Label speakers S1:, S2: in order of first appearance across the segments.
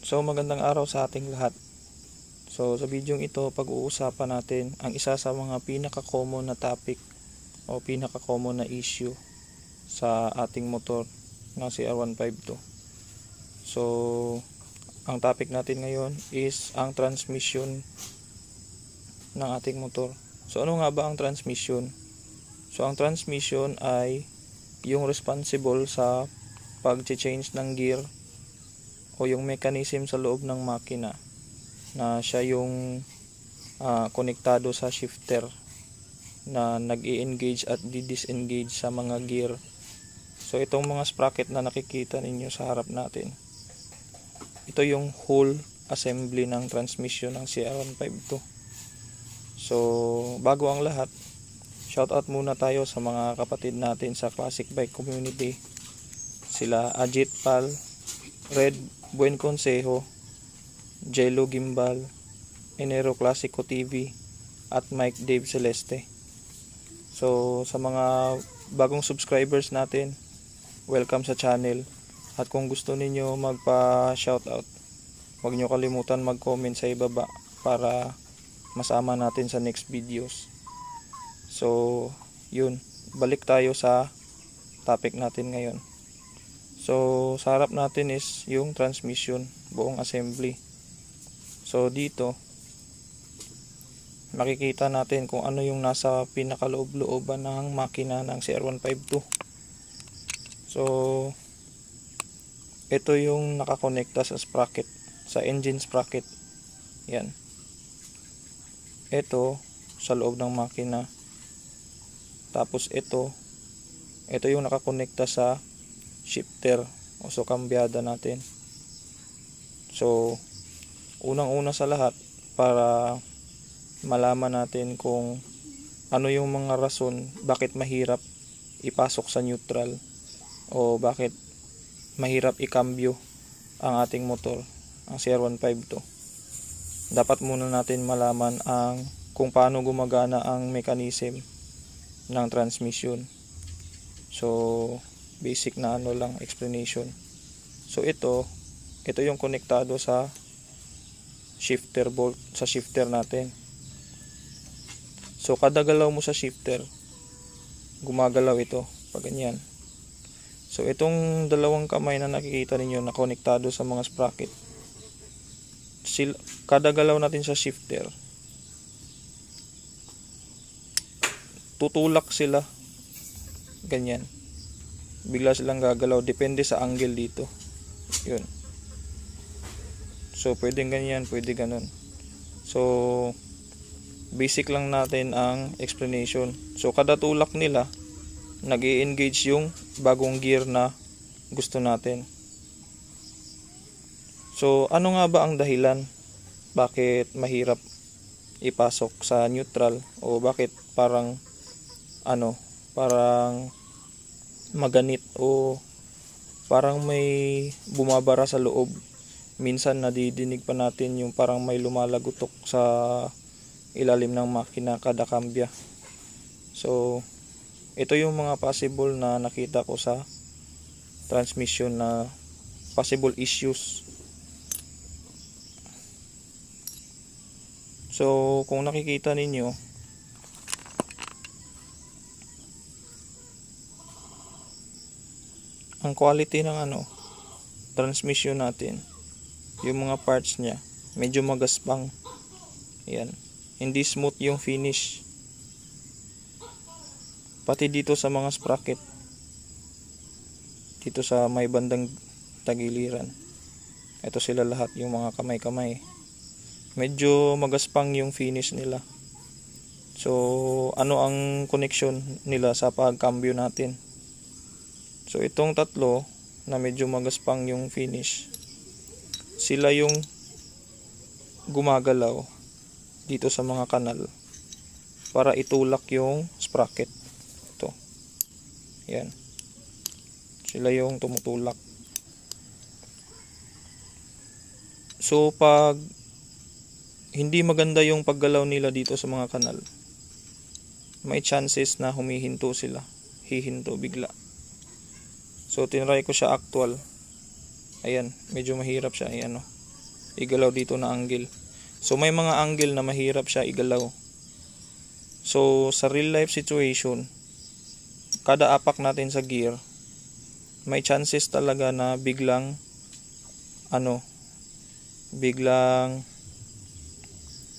S1: So magandang araw sa ating lahat. So sa video ito, pag-uusapan natin ang isa sa mga pinaka-common na topic o pinaka-common na issue sa ating motor na CR152. So ang topic natin ngayon is ang transmission ng ating motor. So ano nga ba ang transmission? So ang transmission ay yung responsible sa pag-change ng gear o yung mechanism sa loob ng makina na siya yung konektado sa shifter na nag-i-engage at di-disengage sa mga gear. So itong mga sprocket na nakikita ninyo sa harap natin, ito yung whole assembly ng transmission ng CR152. So bago ang lahat, shoutout muna tayo sa mga kapatid natin sa Classic Bike Community. Sila Ajit Pal, Red Buen Consejo, Jello Gimbal, Enero Classico TV, at Mike Dave Celeste. So sa mga bagong subscribers natin, welcome sa channel. At kung gusto ninyo magpa-shoutout, huwag nyo kalimutan mag-comment sa ibaba para masama natin sa next videos. So yun, balik tayo sa topic natin ngayon. So sa harap natin is yung transmission, buong assembly. So dito makikita natin kung ano yung nasa pinakaloob-looban ng makina ng CR152. So ito yung nakakonekta sa sprocket, sa engine sprocket. Yan. Ito sa loob ng makina. Tapos ito yung nakakonekta sa shifter o so kambyada natin. So unang-una sa lahat, para malaman natin kung ano yung mga rason bakit mahirap ipasok sa neutral o bakit mahirap ikambyo ang ating motor, ang CR152. Dapat muna natin malaman ang kung paano gumagana ang mechanism ng transmission. So basic na lang explanation. So ito yung konektado sa shifter bolt, sa shifter natin. So kada galaw mo sa shifter, gumagalaw ito pag ganyan. So itong dalawang kamay na nakikita ninyo na konektado sa mga sprocket, kada galaw natin sa shifter, tutulak sila ganyan, bigla silang gagalaw, depende sa angle dito. Yun. So pwedeng ganyan, pwede ganun. So basic lang natin ang explanation. So kada tulak nila, nag-i-engage yung bagong gear na gusto natin. So ano nga ba ang dahilan bakit mahirap ipasok sa neutral o bakit parang maganit o parang may bumabara sa loob? Minsan nadidinig pa natin yung parang may lumalagutok sa ilalim ng makina kada kambya. So ito yung mga possible na nakita ko sa transmission na possible issues. So kung nakikita ninyo, ang quality ng transmission natin, yung mga parts niya medyo magaspang. Yan, hindi smooth yung finish. Pati dito sa mga sprocket, dito sa may bandang tagiliran, ito sila lahat, yung mga kamay-kamay, medyo magaspang yung finish nila. So ano ang connection nila sa pagkambyo natin? So itong tatlo na medyo magaspang yung finish, sila yung gumagalaw dito sa mga kanal para itulak yung sprocket. Ito. Yan. Sila yung tumutulak. So pag hindi maganda yung paggalaw nila dito sa mga kanal, may chances na humihinto sila. Hihinto bigla. So tinry ko siya actual. Ayan, medyo mahirap siya. Ayan, igalaw dito na angle. So may mga angle na mahirap siya igalaw. So sa real life situation, kada apak natin sa gear, may chances talaga na biglang biglang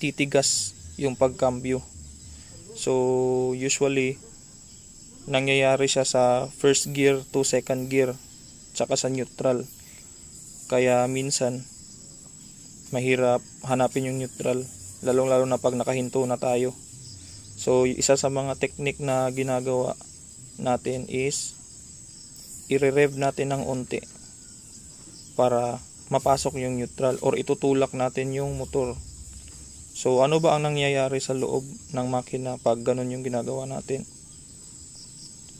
S1: titigas yung pagkambyo. So usually nangyayari siya sa first gear to second gear tsaka sa neutral. Kaya minsan mahirap hanapin yung neutral, lalong-lalo na pag nakahinto na tayo. So isa sa mga technique na ginagawa natin is i-rev natin ng unti para mapasok yung neutral or itutulak natin yung motor. So ano ba ang nangyayari sa loob ng makina pag ganun yung ginagawa natin?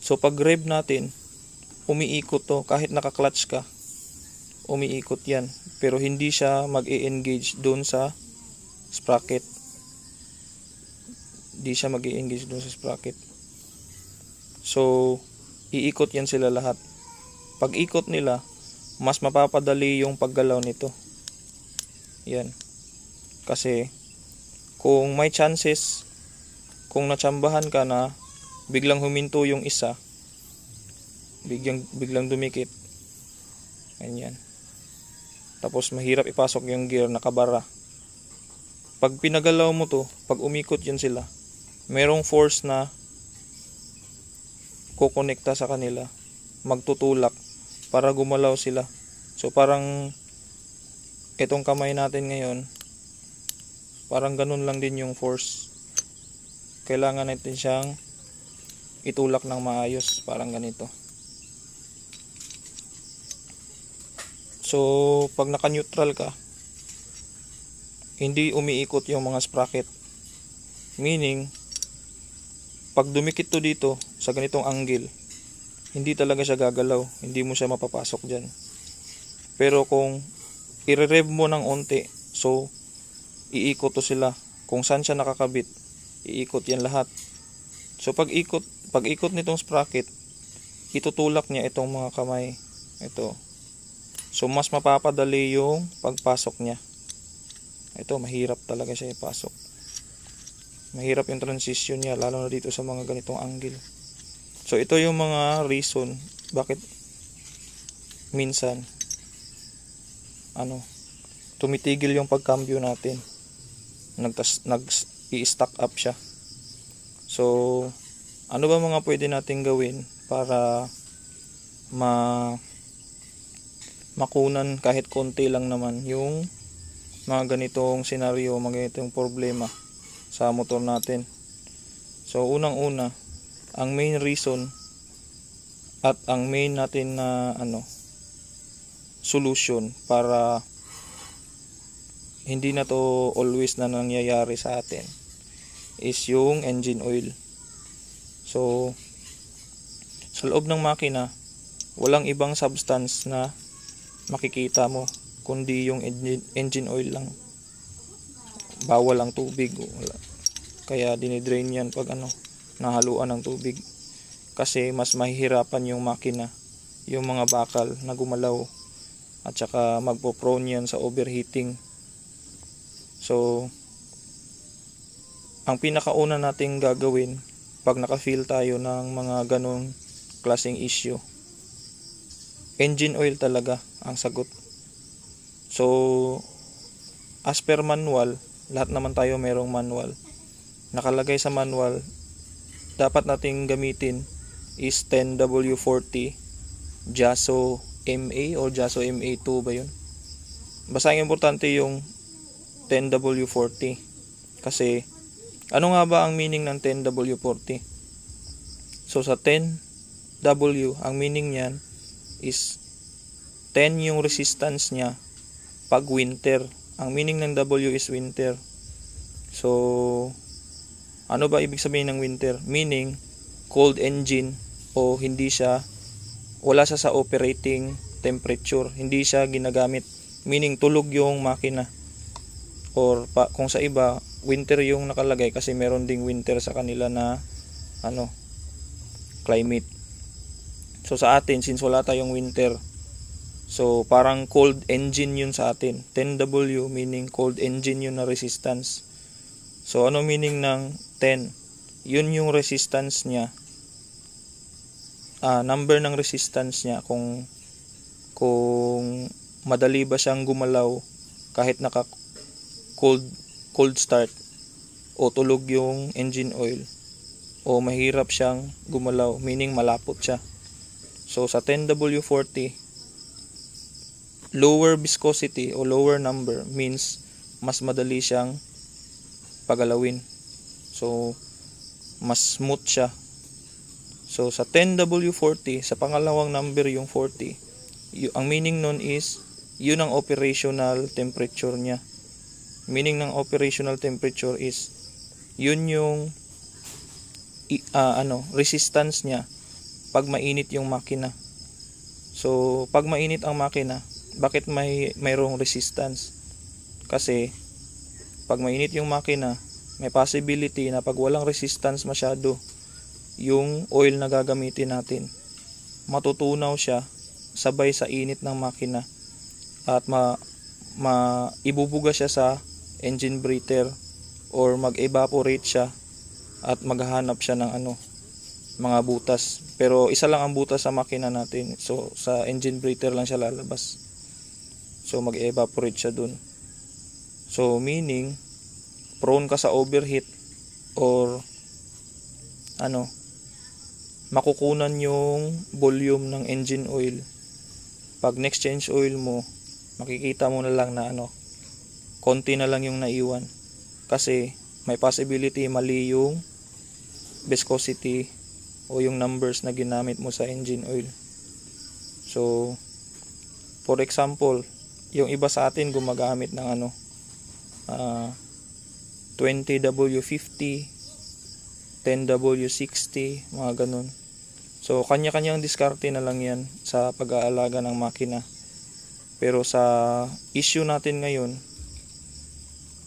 S1: So pag rev natin, umiikot to kahit naka-clutch ka. Umiikot yan, pero hindi siya mag-e-engage doon sa sprocket. Hindi siya mag-e-engage doon sa sprocket. So iikot yan sila lahat. Pag ikot nila, mas mapapadali yung paggalaw nito. Yan. Kasi kung may chances, kung natsambahan ka na biglang huminto yung isa, biglang dumikit, ganyan. Tapos mahirap ipasok yung gear, nakabara. Pag pinagalaw mo to, pag umikot yan sila, merong force na kukonekta sa kanila, magtutulak para gumalaw sila. So parang itong kamay natin ngayon, parang ganun lang din yung force. Kailangan natin siyang itulak ng maayos, parang ganito. So pag naka-neutral ka, hindi umiikot yung mga sprocket. Meaning, pag dumikit to dito sa ganitong angle, hindi talaga siya gagalaw, hindi mo siya mapapasok dyan. Pero kung i-rev mo ng unti, so iikot to sila. Kung saan siya nakakabit, iikot yan lahat. So pag ikot nitong sprocket, itutulak niya itong mga kamay. Ito. So mas mapapadali yung pagpasok niya. Ito, mahirap talaga siya ipasok. Mahirap yung transition niya, lalo na dito sa mga ganitong angle. So ito yung mga reason bakit minsan tumitigil yung pagkambyo natin. I-stack up siya. So ano ba mga pwede nating gawin para makunan kahit konti lang naman yung mga ganitong senaryo, mga ganitong problema sa motor natin? So unang-una, ang main reason at ang main natin na solution para hindi na to always na nangyayari sa atin is yung engine oil. So sa loob ng makina, walang ibang substance na makikita mo kundi yung engine oil lang. Bawal ang tubig, wala. Kaya dinidrain yan pag nahaluan ng tubig, kasi mas mahihirapan yung makina, yung mga bakal na gumalaw, at saka magpo-prone yan sa overheating. So ang pinakauna nating gagawin pag naka-feel tayo ng mga ganong klaseng issue, engine oil talaga ang sagot. So as per manual, lahat naman tayo merong manual. Nakalagay sa manual, dapat nating gamitin is 10W40 Jaso MA o Jaso MA2 ba yun? Basta ang importante yung 10W40. Kasi ano nga ba ang meaning ng 10W40? So sa 10W, ang meaning niyan is 10 yung resistance niya pag winter. Ang meaning ng W is winter. So ano ba ibig sabihin ng winter? Meaning cold engine, o wala siya sa operating temperature, hindi siya ginagamit, meaning tulog yung makina. Or kung sa iba winter yung nakalagay kasi meron ding winter sa kanila na climate. So sa atin, since wala tayong winter, So parang cold engine yun sa atin. 10W meaning cold engine yun na resistance. So ano meaning ng 10? Yun yung resistance niya. Number ng resistance niya kung madali ba siyang gumalaw kahit naka cold start o tulog yung engine oil, o mahirap siyang gumalaw meaning malapot siya. So sa 10W40, lower viscosity o lower number means mas madali siyang pagalawin. So mas smooth siya. So sa 10W40, sa pangalawang number yung 40, ang meaning nun is yun ang operational temperature niya. Meaning ng operational temperature is yun yung resistance niya pag mainit yung makina. So pag mainit ang makina, bakit mayroong resistance? Kasi pag mainit yung makina, may possibility na pag walang resistance masyado yung oil na gagamitin natin, matutunaw siya sabay sa init ng makina at ibubuga siya sa engine breather or mag-evaporate siya at maghahanap siya ng mga butas. Pero isa lang ang butas sa makina natin. So sa engine breather lang siya lalabas. So mag-evaporate siya dun. So meaning prone ka sa overheat or makukunan yung volume ng engine oil. Pag next change oil mo, makikita mo na lang na konti na lang yung naiwan. Kasi may possibility mali yung viscosity o yung numbers na ginamit mo sa engine oil. So for example, yung iba sa atin gumagamit ng 20W50, 10W60, mga ganun. So kanya-kanyang diskarte na lang yan sa pag-aalaga ng makina. Pero sa issue natin ngayon,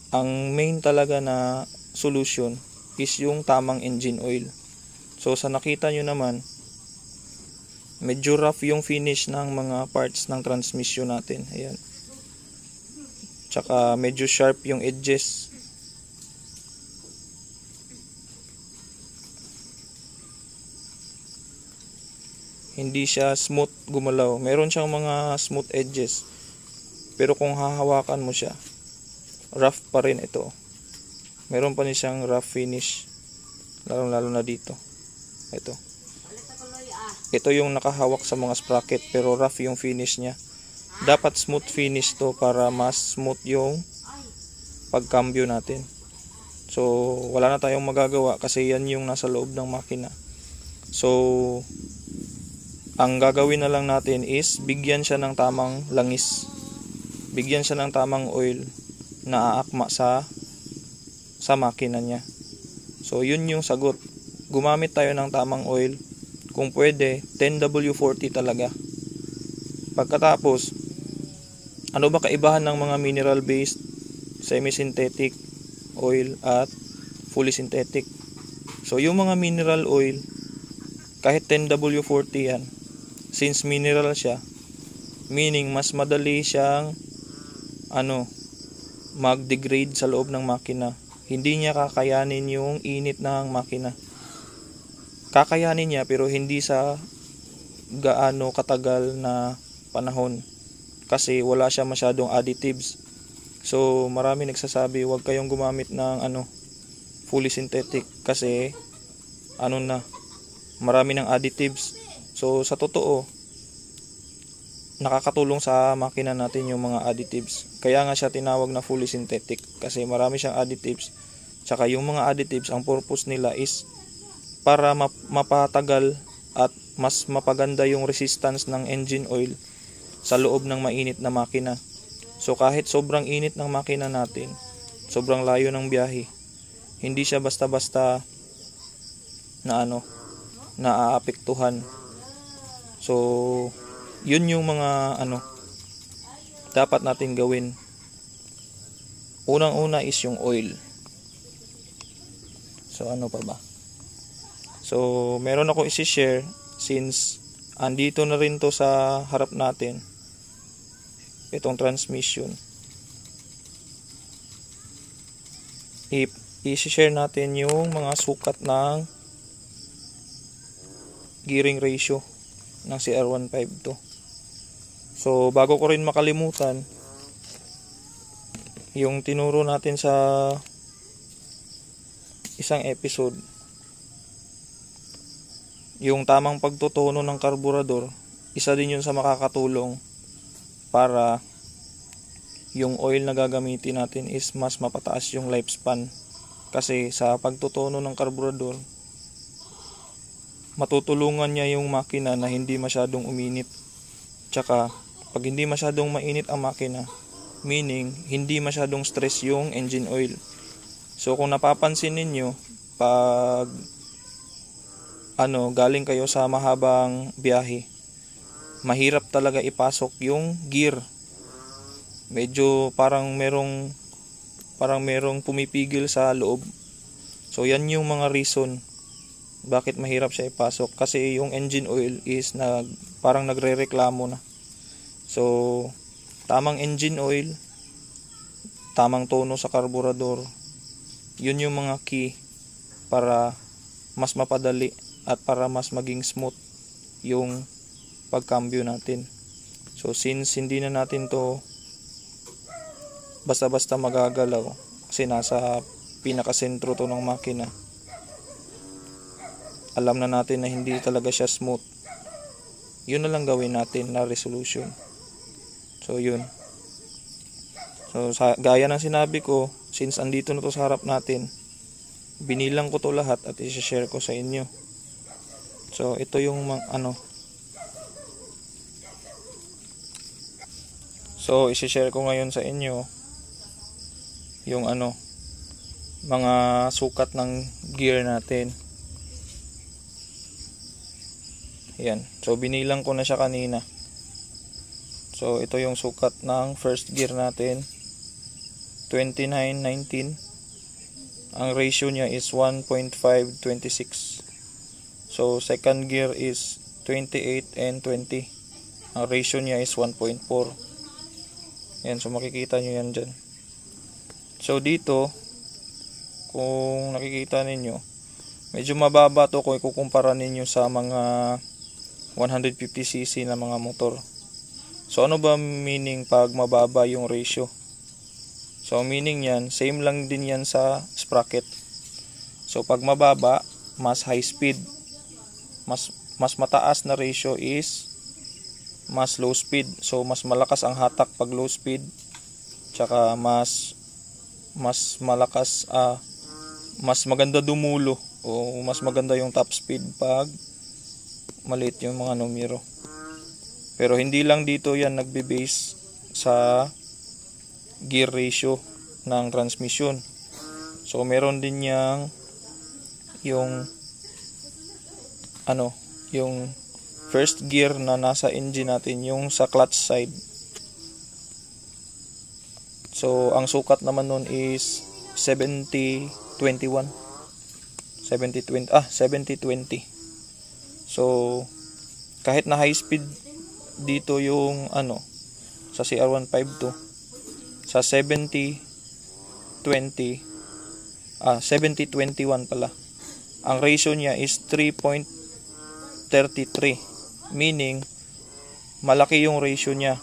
S1: ang main talaga na solution is yung tamang engine oil. So sa nakita nyo naman, medyo rough yung finish ng mga parts ng transmission natin. Ayan. Tsaka medyo sharp yung edges. Hindi siya smooth gumalaw. Meron siyang mga smooth edges. Pero kung hahawakan mo siya, rough pa rin ito. Meron pa rin siyang rough finish. Lalo na dito. Ito yung nakahawak sa mga sprocket pero rough yung finish niya. Dapat smooth finish to para mas smooth yung pagkambyo natin. So wala na tayong magagawa kasi yan yung nasa loob ng makina. So ang gagawin na lang natin is bigyan siya ng tamang langis. Bigyan siya ng tamang oil na aakma sa makina niya. So yun yung sagot. Gumamit tayo ng tamang oil. Kung pwede, 10W40 talaga. Pagkatapos, ano ba kaibahan ng mga mineral-based, semi-synthetic oil at fully synthetic? So yung mga mineral oil, kahit 10W40 yan, since mineral siya, meaning mas madali siyang mag-degrade sa loob ng makina. Hindi niya kakayanin yung init ng makina. Kakayanin niya pero hindi sa gaano katagal na panahon kasi wala siya masyadong additives. So marami nagsasabi huwag kayong gumamit ng fully synthetic kasi marami ng additives. So sa totoo, nakakatulong sa makina natin yung mga additives. Kaya nga siya tinawag na fully synthetic kasi marami siyang additives. Tsaka yung mga additives, ang purpose nila is para mapatagal at mas mapaganda yung resistance ng engine oil sa loob ng mainit na makina. So kahit sobrang init ng makina natin, sobrang layo ng biyahe, hindi siya basta-basta na naaapektuhan. So yun yung mga dapat natin gawin. Unang-una is yung oil. So ano pa ba? So meron ako i-share since andito na rin to sa harap natin. itong transmission. I-share natin yung mga sukat ng gearing ratio ng CR152. So bago ko rin makalimutan, yung tinuro natin sa isang episode, yung tamang pagtutono ng karburador, isa din yun sa makakatulong para yung oil na gagamitin natin is mas mapataas yung lifespan. Kasi sa pagtutono ng karburador, matutulungan niya yung makina na hindi masyadong uminit. Tsaka pag hindi masyadong mainit ang makina, meaning hindi masyadong stress yung engine oil. So kung napapansin ninyo, pag galing kayo sa mahabang biyahe, mahirap talaga ipasok yung gear. Medyo parang merong pumipigil sa loob. So yan yung mga reason bakit mahirap siya ipasok, kasi yung engine oil is parang nagrereklamo na. So tamang engine oil, tamang tono sa karburador, yun yung mga key para mas mapadali at para mas maging smooth yung pagkambyo natin. So since hindi na natin to basta-basta magagalaw, kasi nasa pinakasentro to ng makina, alam na natin na hindi talaga siya smooth, yun na lang gawin natin na resolution. So yun. So gaya ng sinabi ko, since andito na to sa harap natin, binilang ko to lahat at i-share ko sa inyo. So ito yung So i-share ko ngayon sa inyo yung mga sukat ng gear natin. Yan. So binilang ko na siya kanina. So ito yung sukat ng first gear natin, 2919. Ang ratio niya is 1.526. So second gear is 28 and 20. Ang ratio niya is 1.4. Yan, so makikita nyo yan dyan. So dito, kung nakikita ninyo, medyo mababa to kung ikukumpara ninyo sa mga 150cc na mga motor. So ano ba meaning pag mababa yung ratio? So meaning yan, same lang din yan sa sprocket. So pag mababa, mas high speed. Mas mataas na ratio is mas low speed. So mas malakas ang hatak pag low speed. Tsaka mas malakas, mas maganda dumulo o mas maganda yung top speed pag maliit yung mga numero. Pero hindi lang dito yan nagbe-base sa gear ratio ng transmission. So meron din yung first gear na nasa engine natin, yung sa clutch side. So ang sukat naman nun is 70-20. So kahit na high speed dito yung sa CR152, sa 70-21 pala, ang ratio niya is 3.33, meaning malaki yung ratio niya.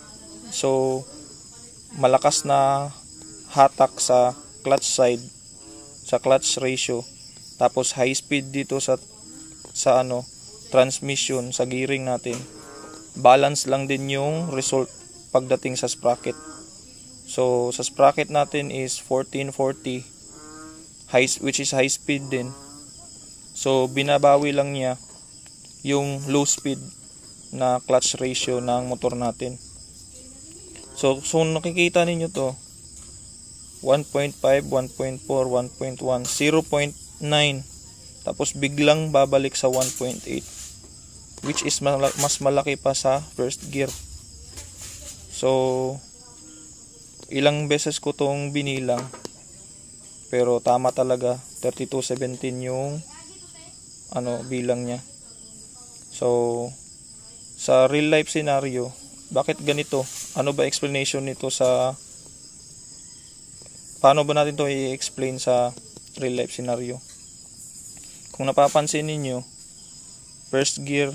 S1: So malakas na hatak sa clutch side, sa clutch ratio, tapos high speed dito sa transmission, sa gearing natin. Balance lang din yung result pagdating sa sprocket. So sa sprocket natin is 1440, which is high speed din. So binabawi lang niya yung low speed na clutch ratio ng motor natin. So nakikita ninyo to, 1.5, 1.4, 1.1, 0.9, tapos biglang babalik sa 1.8, which is mas malaki pa sa first gear. So ilang beses ko tong binilang, pero tama talaga, 3217 yung bilang niya. So sa real life scenario, bakit ganito? ano ba explanation nito sa paano ba natin to i-explain sa real life scenario. Kung napapansin ninyo, first gear,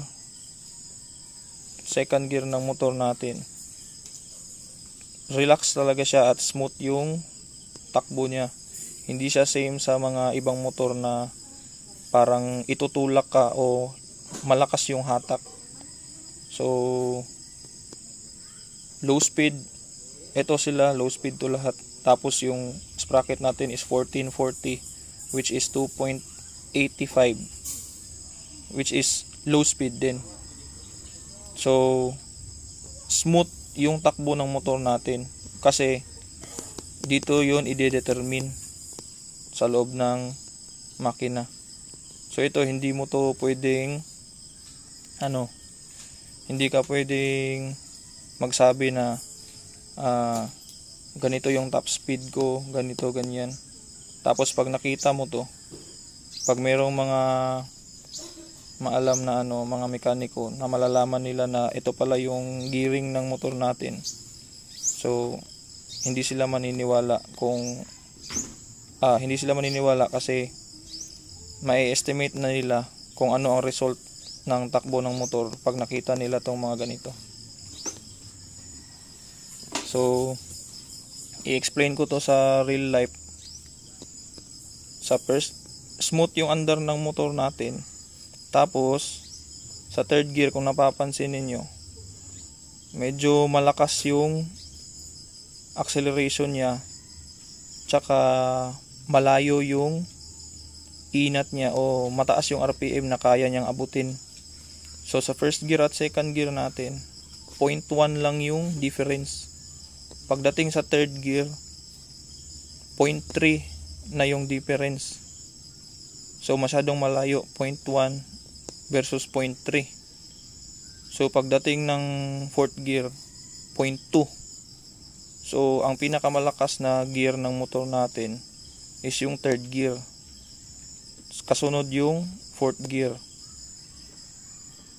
S1: second gear ng motor natin, relax talaga siya at smooth yung takbo niya. Hindi siya same sa mga ibang motor na parang itutulak ka o malakas yung hatak. So low speed, ito sila, low speed to lahat. Tapos yung sprocket natin is 1440, which is 2.85, which is low speed din. So smooth yung takbo ng motor natin kasi dito yun i-determine sa loob ng makina. So ito, hindi mo to pwedeng hindi ka pwedeng magsabi na ganito yung top speed ko, ganito, ganyan. Tapos pag nakita mo to, pag mayroong mga maalam na mga mekaniko na malalaman nila na ito pala yung gearing ng motor natin, so hindi sila maniniwala kasi mai-estimate na nila kung ano ang result ng takbo ng motor pag nakita nila tong mga ganito. So i-explain ko to sa real life. Sa first, smooth yung under ng motor natin. Tapos sa third gear, kung napapansin ninyo, medyo malakas yung acceleration niya, tsaka malayo yung inat niya o mataas yung RPM na kaya niyang abutin. So sa first gear at second gear natin, 0.1 lang yung difference. Pagdating sa third gear, 0.3 na yung difference. So masyadong malayo, 0.1 versus 0.3. So pagdating ng fourth gear, 0.2. So ang pinakamalakas na gear ng motor natin is yung third gear. Kasunod yung fourth gear.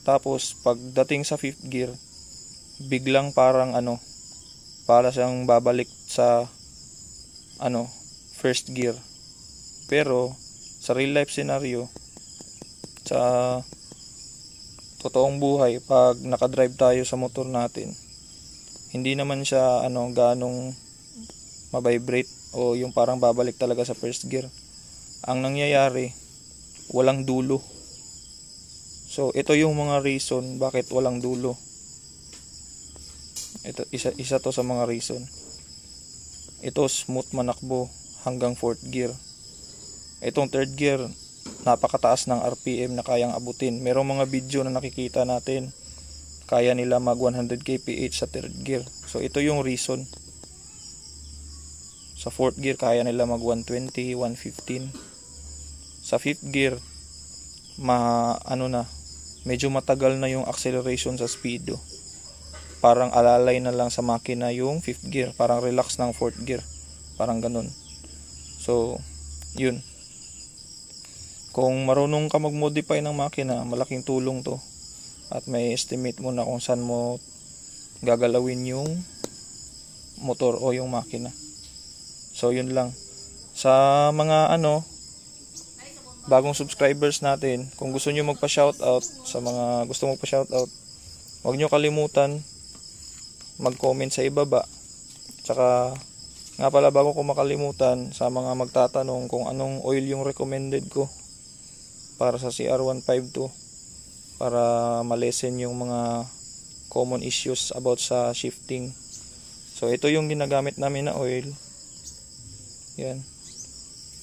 S1: Tapos pagdating sa fifth gear, biglang parang para siyang babalik sa first gear. Pero sa real life scenario, sa totoong buhay, pag nakadrive tayo sa motor natin, hindi naman siya ganong mabibrate o yung parang babalik talaga sa first gear. Ang nangyayari, walang dulo. So ito yung mga reason bakit walang dulo. Ito isa to sa mga reason. Ito smooth manakbo hanggang fourth gear. Itong third gear, napakataas ng RPM na kayang abutin. Merong mga video na nakikita natin, kaya nila mag 100 kph sa third gear. So ito yung reason. Sa fourth gear kaya nila mag 120, 115. Sa fifth gear, medyo matagal na yung acceleration sa speedo. Parang alalay na lang sa makina yung fifth gear, parang relax ng fourth gear, parang ganun. So yun, kung marunong ka mag-modify ng makina, malaking tulong to. At may estimate mo na kung saan mo gagalawin yung motor o yung makina. So yun lang. Sa mga bagong subscribers natin, kung gusto nyo magpa-shoutout, sa mga gusto magpa-shoutout, huwag nyo kalimutan mag-comment sa ibaba. Tsaka nga pala, bago ko makalimutan, sa mga magtatanong kung anong oil yung recommended ko para sa CR152, para malesen yung mga common issues about sa shifting. So ito yung ginagamit namin na oil. Yan,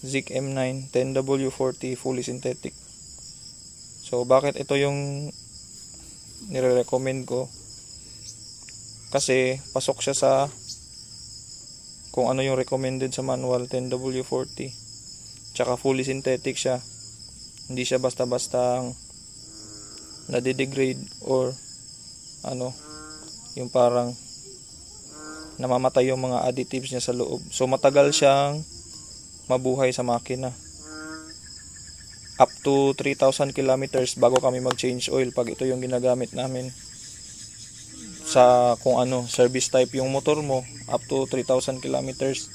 S1: Zik M9 10W40 fully synthetic. So bakit ito yung nire-recommend ko? Kasi pasok siya sa kung ano yung recommended sa manual, 10W40. Tsaka fully synthetic siya. Hindi siya basta-basta nade-degrade or yung parang namamatay yung mga additives niya sa loob. So matagal siyang mabuhay sa makina. Up to 3,000 kilometers bago kami mag-change oil pag ito yung ginagamit namin. sa kung ano service type yung motor mo, up to 3,000 kilometers.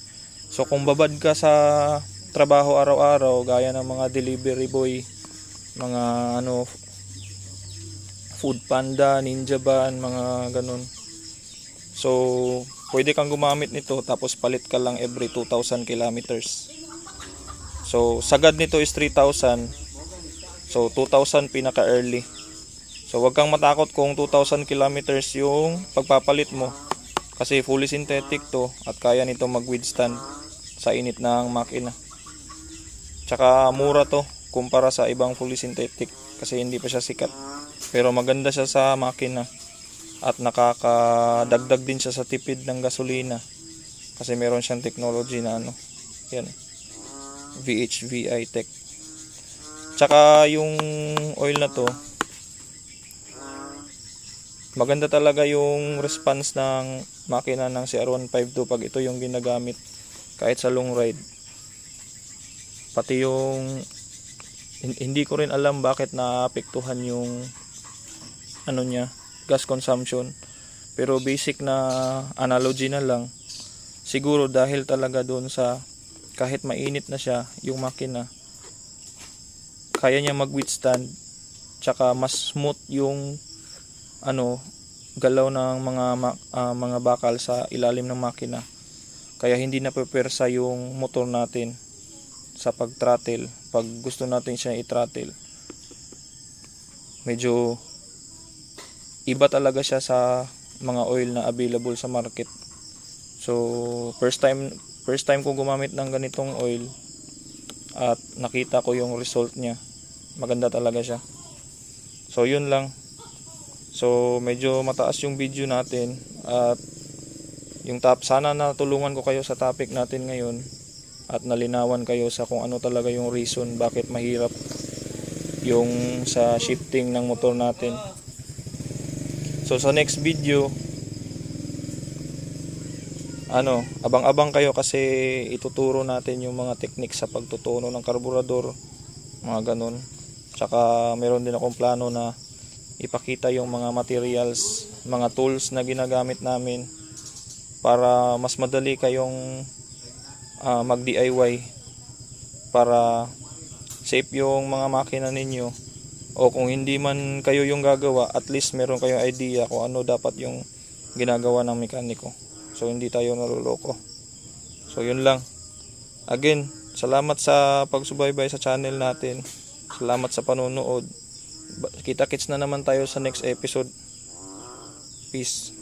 S1: So kung babad ka sa trabaho araw-araw, gaya ng mga delivery boy, mga ano, Food Panda, Ninja Van, mga ganun. So pwede kang gumamit nito tapos palit ka lang every 2,000 kilometers. So sagad nito is 3,000. So 2,000 pinaka early. So wag kang matakot kung 2,000 kilometers yung pagpapalit mo, kasi fully synthetic to at kaya nito mag-withstand sa init ng makina. Tsaka mura to kumpara sa ibang fully synthetic kasi hindi pa siya sikat. Pero maganda siya sa makina at nakakadagdag din siya sa tipid ng gasolina kasi meron siyang technology na ano, yan, VHVI tech. Tsaka yung oil na to, maganda talaga yung response ng makina ng CR152 pag ito yung ginagamit kahit sa long ride. Pati yung hindi ko rin alam bakit naapektuhan yung ano niya, gas consumption. Pero basic na analogy na lang. Siguro dahil talaga doon sa kahit mainit na siya yung makina, kaya niya mag-withstand, tsaka mas smooth yung ano, galaw ng mga bakal sa ilalim ng makina. Kaya hindi napepersa yung motor natin sa pag-throttle. Pag gusto natin siya i-throttle, medyo iba talaga siya sa mga oil na available sa market. So first time ko gumamit ng ganitong oil at nakita ko yung result niya. Maganda talaga siya. So yun lang. So medyo mataas yung video natin at yung sana natulungan ko kayo sa topic natin ngayon at nalinawan kayo sa kung ano talaga yung reason bakit mahirap yung sa shifting ng motor natin. So sa next video, abang-abang kayo kasi ituturo natin yung mga techniques sa pagtutuno ng karburador, mga ganun. Tsaka meron din akong plano na ipakita yung mga materials, mga tools na ginagamit namin para mas madali kayong mag-DIY para safe yung mga makina ninyo. O kung hindi man kayo yung gagawa, at least meron kayong idea kung ano dapat yung ginagawa ng mekaniko. So hindi tayo naluloko. So yun lang. Again, salamat sa pagsubaybay sa channel natin. Salamat sa panonood. Kita-kits na naman tayo sa next episode. Peace.